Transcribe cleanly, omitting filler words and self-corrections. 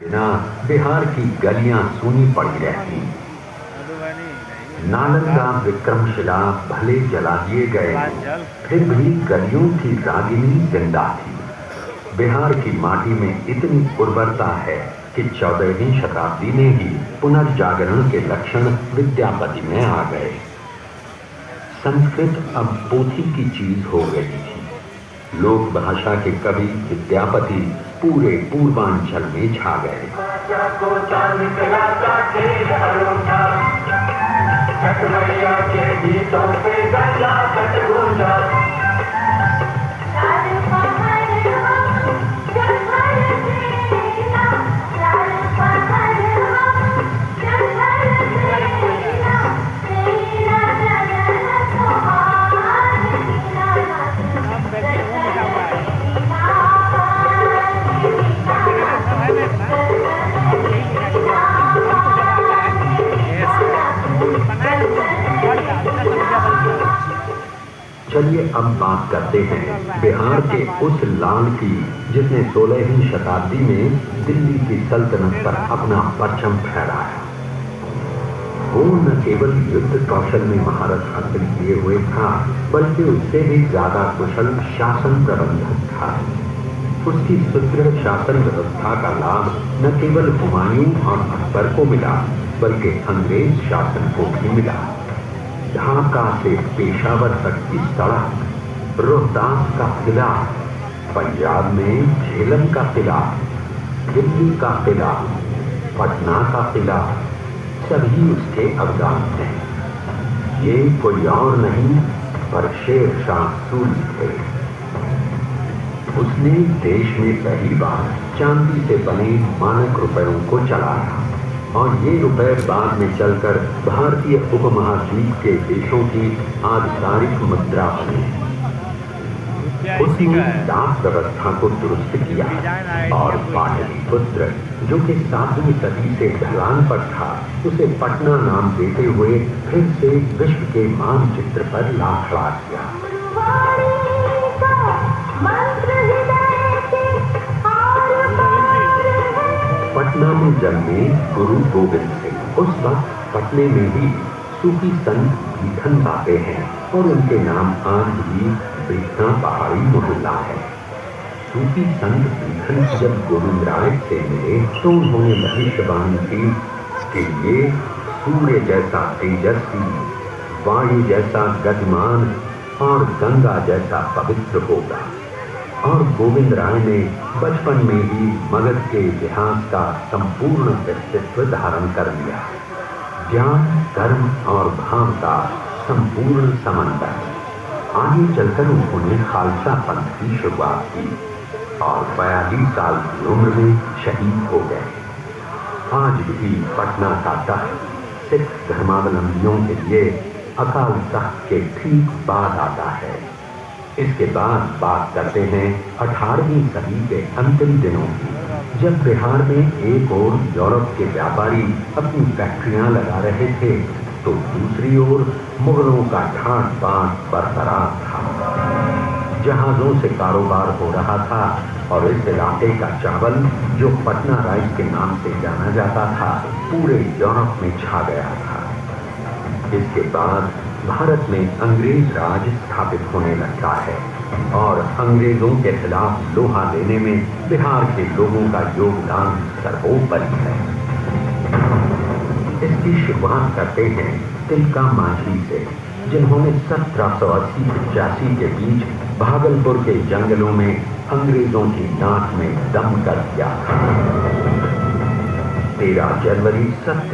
बिना बिहार की गलियां सूनी पड़ी रहती। नालंदा विक्रमशिला भले जला दिए गए, फिर भी गलियों की रागिनी जिंदा थी। बिहार की माटी में इतनी उर्वरता है कि 14वीं शताब्दी में ही पुनर्जागरण के लक्षण विद्यापति में आ गए। संस्कृत अब पोथी की चीज हो गई थी। लोक भाषा के कवि विद्यापति पूरे पूर्वांचल में छा गए। चलिए अब बात करते हैं बिहार के उस लाल की जिसने 16वीं शताब्दी में दिल्ली की सल्तनत पर अपना परचम फहराया। वो न केवल युद्ध कौशल में महारत हासिल किए हुए था, बल्कि उससे भी ज्यादा कुशल शासन प्रबंधक था। उसकी सुदृढ़ शासन व्यवस्था का लाभ न केवल हुमायूं और अकबर को मिला, बल्कि अंग्रेज शासन को भी मिला। ढाका से पेशावर तक की सड़क, रोहतास का किला, पंजाब में झेलम का किला, दिल्ली का किला, पटना का किला, सभी उसके अवदान हैं। ये कोई और नहीं पर शेर शाह सूरी थे। उसने देश में पहली बार चांदी से बने मानक रुपयों को चलाया और ये रुपए बाद में चलकर भारतीय उपमहाद्वीप के देशों की आधिकारिक मुद्रा बने। उसने डाक व्यवस्था को दुरुस्त किया और पाटलिपुत्र, जो कि 7वीं सदी से ढलान पर था, उसे पटना नाम देते हुए फिर से विश्व के मानचित्र पर ला खड़ा किया। पटना में जन्मे गुरु गोविंद सिंह उस वक्त पटने में ही सूफी संत बीठन पाते हैं और उनके नाम आज भी बीठना पहाड़ी मोहल्ला है। सूफी संत बीठन जब गोविंद राय से मिले तो उन्होंने भविष्यवाणी की कि ये सूर्य जैसा तेजस्वी, वायु जैसा गतिमान और गंगा जैसा पवित्र होगा। और गोविंद राय ने बचपन में ही मगध के इतिहास का संपूर्ण व्यक्तित्व धारण कर लिया। ज्ञान, कर्म और भाव का संपूर्ण समन्वय। आगे चलकर उन्होंने खालसा पंथ की शुरुआत की और 42 साल की उम्र में शहीद हो गए। आज भी पटना का तख्त सिख धर्मावलंबियों के लिए अकाल तख्त के ठीक बाद आता है। इसके बाद बात करते हैं 18वीं सदी के अंतिम दिनों की, जब बिहार में एक ओर यूरोप के व्यापारी अपनी फैक्ट्रियां लगा रहे थे तो दूसरी ओर मुगलों का ठाट बाट बरकरार था। जहाजों से कारोबार हो रहा था और इस इलाके का चावल, जो पटना राइस के नाम से जाना जाता था, पूरे यूरोप में छा गया था। इसके बाद भारत में अंग्रेज राज स्थापित होने लगता है और अंग्रेजों के खिलाफ लोहा लेने में बिहार के लोगों का योगदान सर्वोपरि है। इसकी शुरुआत करते हैं तिलका मांझी से, जिन्होंने 1780-85 के बीच भागलपुर के जंगलों में अंग्रेजों की नाक में दम कर दिया था। 13 जनवरी